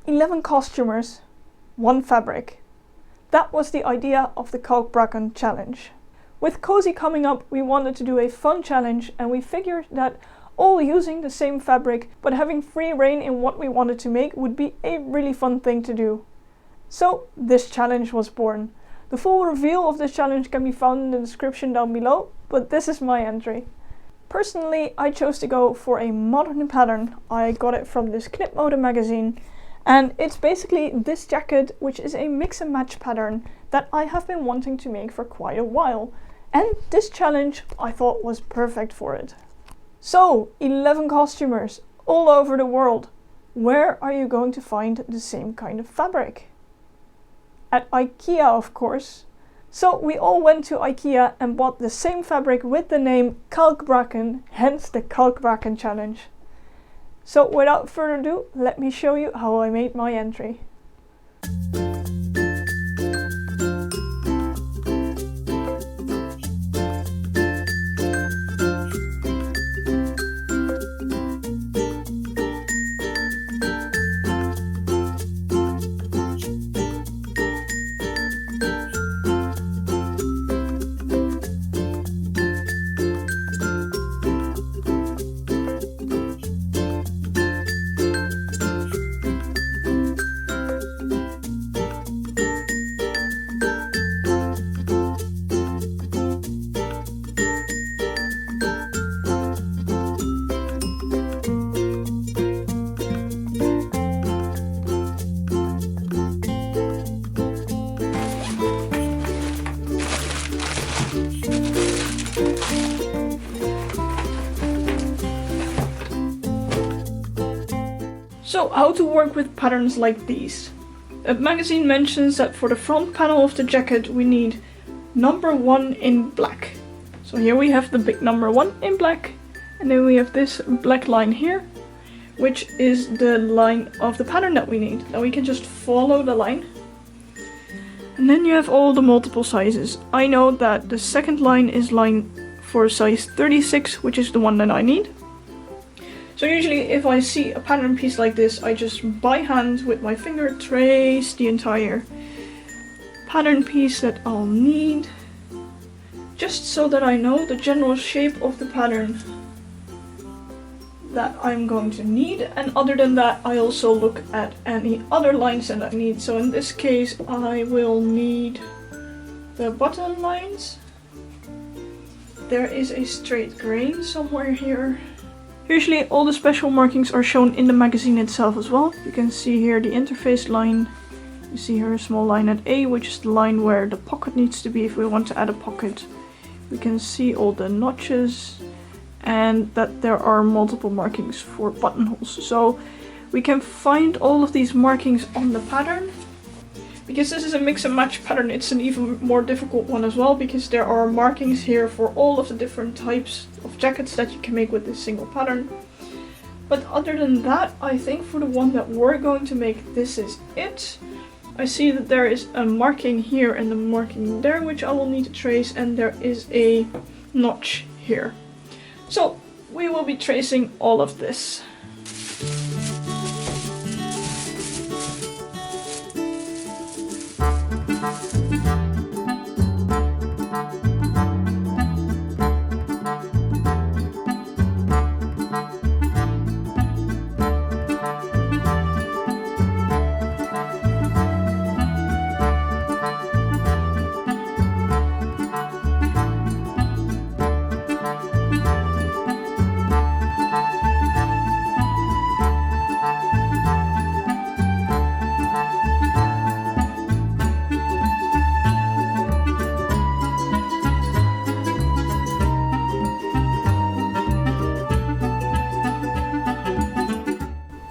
11 costumers, 1 fabric. That was the idea of the Kälkbraken challenge. With Cozy coming up, we wanted to do a fun challenge, and we figured that all using the same fabric but having free reign in what we wanted to make would be a really fun thing to do. So this challenge was born. The full reveal of this challenge can be found in the description down below, but this is my entry. Personally, I chose to go for a modern pattern. I got it from this Knipmode Magazine, and it's basically this jacket, which is a mix and match pattern that I have been wanting to make for quite a while, and this challenge I thought was perfect for it. So, 11 costumers all over the world. Where are you going to find the same kind of fabric? At IKEA, of course. So we all went to IKEA and bought the same fabric with the name Kälkbraken, hence the Kälkbraken challenge. So without further ado, let me show you how I made my entry. So how to work with patterns like these. The magazine mentions that for the front panel of the jacket we need number 1 in black. So here we have the big number 1 in black, and then we have this black line here, which is the line of the pattern that we need. Now we can just follow the line. And then you have all the multiple sizes. I know that the second line is line for size 36, which is the one that I need. So usually if I see a pattern piece like this, I just by hand with my finger trace the entire pattern piece that I'll need, just so that I know the general shape of the pattern that I'm going to need. And other than that, I also look at any other lines that I need. So in this case I will need the button lines. There is a straight grain somewhere here. Usually all the special markings are shown in the magazine itself as well. You can see here the interface line. You see here a small line at A, which is the line where the pocket needs to be if we want to add a pocket. We can see all the notches and that there are multiple markings for buttonholes. So we can find all of these markings on the pattern. Because this is a mix and match pattern, it's an even more difficult one as well, because there are markings here for all of the different types of jackets that you can make with this single pattern. But other than that, I think for the one that we're going to make, this is it. I see that there is a marking here and a marking there, which I will need to trace, and there is a notch here. So we will be tracing all of this.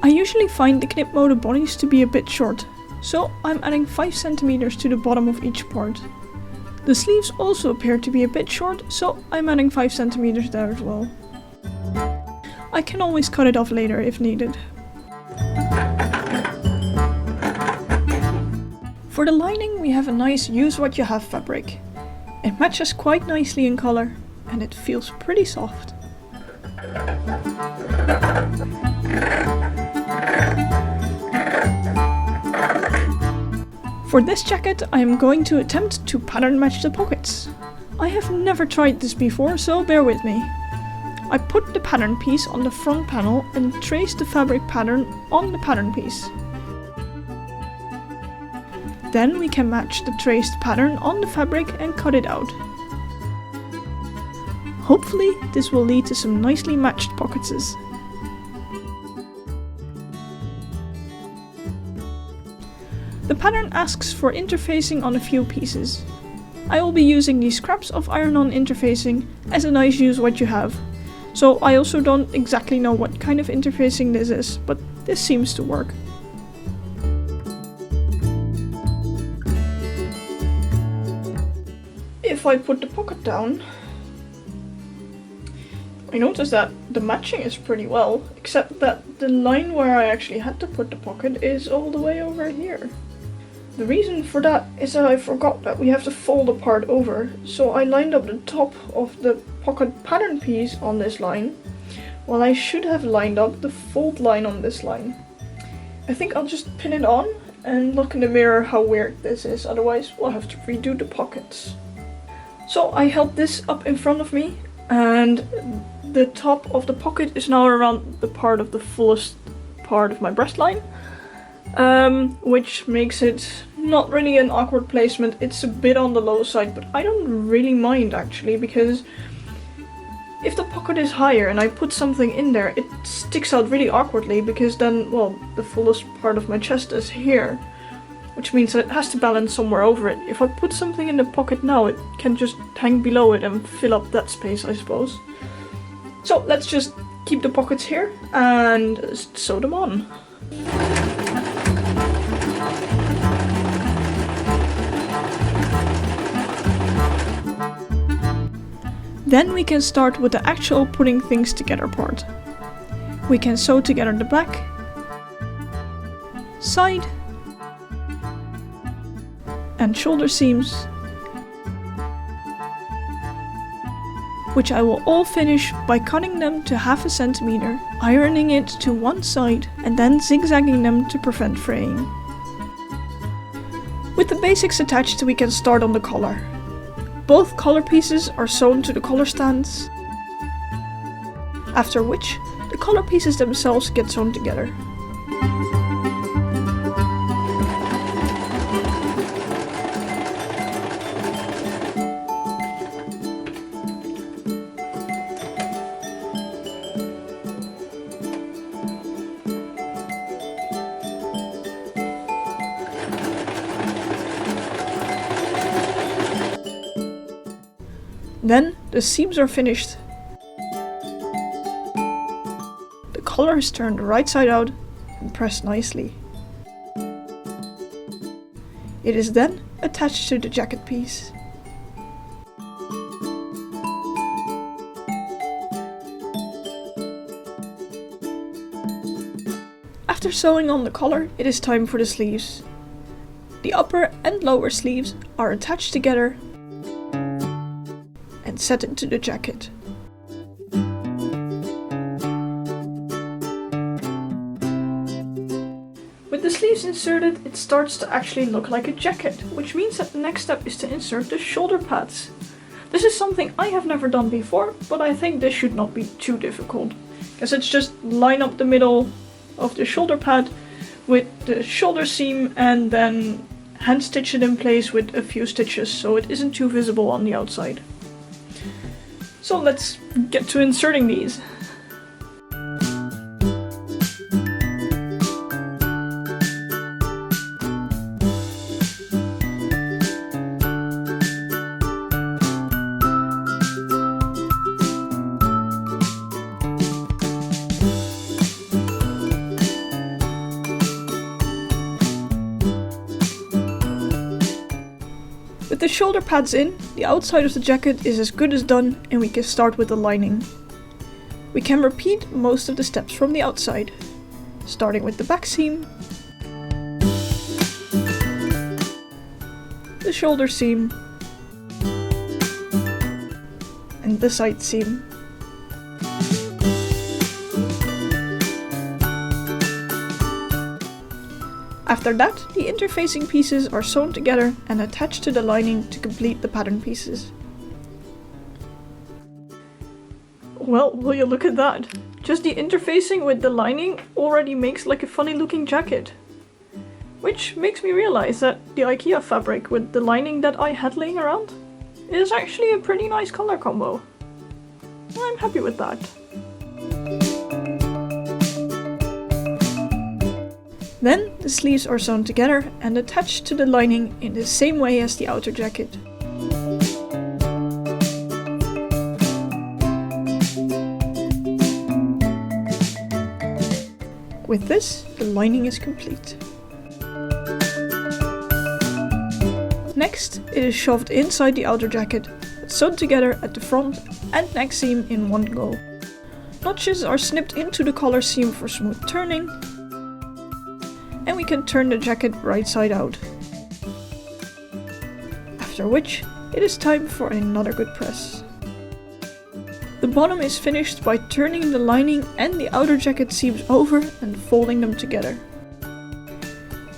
I usually find the Knipmode bodies to be a bit short, so I'm adding 5 cm to the bottom of each part. The sleeves also appear to be a bit short, so I'm adding 5 cm there as well. I can always cut it off later if needed. For the lining we have a nice use what you have fabric. It matches quite nicely in color and it feels pretty soft. For this jacket I am going to attempt to pattern match the pockets. I have never tried this before, so bear with me. I put the pattern piece on the front panel and traced the fabric pattern on the pattern piece. Then we can match the traced pattern on the fabric and cut it out. Hopefully this will lead to some nicely matched pockets. The pattern asks for interfacing on a few pieces. I will be using these scraps of iron-on interfacing as a nice use what you have. So I also don't exactly know what kind of interfacing this is, but this seems to work. If I put the pocket down, I notice that the matching is pretty well, except that the line where I actually had to put the pocket is all the way over here. The reason for that is that I forgot that we have to fold the part over, so I lined up the top of the pocket pattern piece on this line, while I should have lined up the fold line on this line. I think I'll just pin it on and look in the mirror how weird this is, otherwise we'll have to redo the pockets. So I held this up in front of me, and the top of the pocket is now around the part of the fullest part of my breast line. Which makes it not really an awkward placement. It's a bit on the low side, but I don't really mind actually, because if the pocket is higher and I put something in there, it sticks out really awkwardly, because then, well, the fullest part of my chest is here, which means that it has to balance somewhere over it. If I put something in the pocket now, it can just hang below it and fill up that space, I suppose. So let's just keep the pockets here and sew them on. Then we can start with the actual putting things together part. We can sew together the back, side, and shoulder seams, which I will all finish by cutting them to 1/2 centimeter, ironing it to one side, and then zigzagging them to prevent fraying. With the basics attached, we can start on the collar. Both collar pieces are sewn to the collar stands, after which the collar pieces themselves get sewn together. Then the seams are finished. The collar is turned right side out and pressed nicely. It is then attached to the jacket piece. After sewing on the collar, it is time for the sleeves. The upper and lower sleeves are attached together and set into the jacket. With the sleeves inserted, it starts to actually look like a jacket, which means that the next step is to insert the shoulder pads. This is something I have never done before, but I think this should not be too difficult, because it's just line up the middle of the shoulder pad with the shoulder seam and then hand stitch it in place with a few stitches so it isn't too visible on the outside. So let's get to inserting these. With the shoulder pads in, the outside of the jacket is as good as done and we can start with the lining. We can repeat most of the steps from the outside, starting with the back seam, the shoulder seam, and the side seam. After that, the interfacing pieces are sewn together and attached to the lining to complete the pattern pieces. Well, will you look at that? Just the interfacing with the lining already makes like a funny looking jacket. Which makes me realize that the IKEA fabric with the lining that I had laying around is actually a pretty nice color combo. I'm happy with that. Then the sleeves are sewn together and attached to the lining in the same way as the outer jacket. With this, the lining is complete. Next, it is shoved inside the outer jacket, sewn together at the front and neck seam in one go. Notches are snipped into the collar seam for smooth turning, and we can turn the jacket right side out. After which, it is time for another good press. The bottom is finished by turning the lining and the outer jacket seams over and folding them together.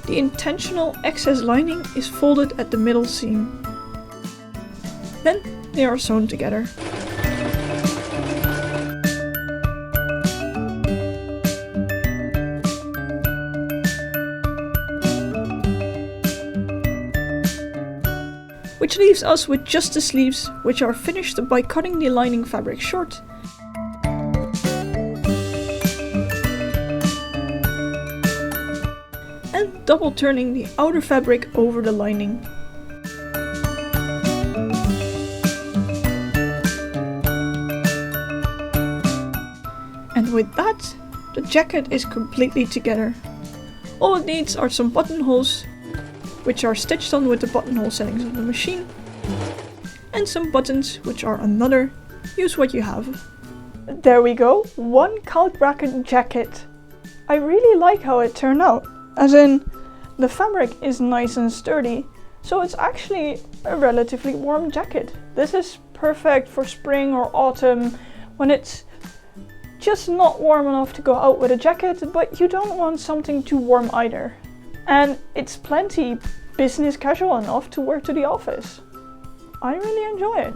The intentional excess lining is folded at the middle seam. Then they are sewn together. Which leaves us with just the sleeves, which are finished by cutting the lining fabric short and double turning the outer fabric over the lining. And with that, the jacket is completely together. All it needs are some buttonholes, which are stitched on with the buttonhole settings of the machine, and some buttons, which are another. Use what you have. There we go, one Kälkbraken jacket. I really like how it turned out, as in, the fabric is nice and sturdy, so it's actually a relatively warm jacket. This is perfect for spring or autumn, when it's just not warm enough to go out with a jacket, but you don't want something too warm either. And it's plenty business casual enough to wear to the office. I really enjoy it.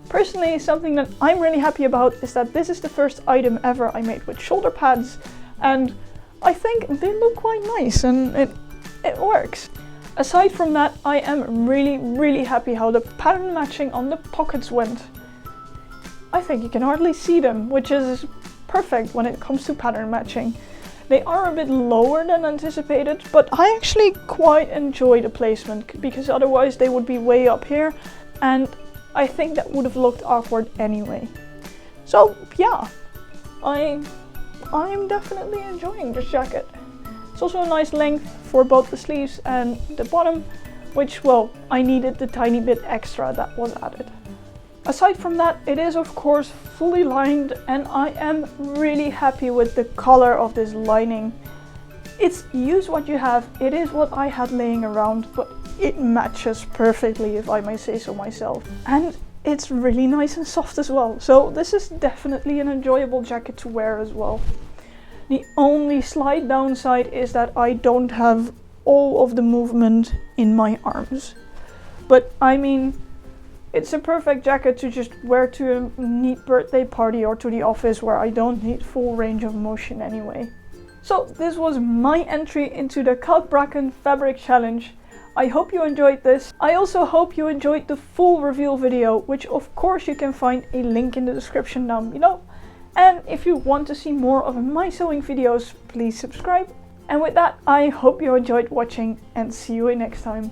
Personally, something that I'm really happy about is that this is the first item ever I made with shoulder pads, and I think they look quite nice and it works. Aside from that, I am really happy how the pattern matching on the pockets went. I think you can hardly see them, which is perfect when it comes to pattern matching. They are a bit lower than anticipated, but I actually quite enjoy the placement, because otherwise they would be way up here, and I think that would have looked awkward anyway. So yeah, I'm definitely enjoying this jacket. It's also a nice length for both the sleeves and the bottom, which, well, I needed the tiny bit extra that was added. Aside from that, it is of course fully lined, and I am really happy with the color of this lining. It's use what you have, it is what I had laying around, but it matches perfectly, if I may say so myself. And it's really nice and soft as well, so this is definitely an enjoyable jacket to wear as well. The only slight downside is that I don't have all of the movement in my arms. But I mean, it's a perfect jacket to just wear to a neat birthday party or to the office where I don't need full range of motion anyway. So this was my entry into the Kälkbraken fabric challenge. I hope you enjoyed this. I also hope you enjoyed the full reveal video, which of course you can find a link in the description down below. And if you want to see more of my sewing videos, please subscribe. And with that, I hope you enjoyed watching, and see you next time.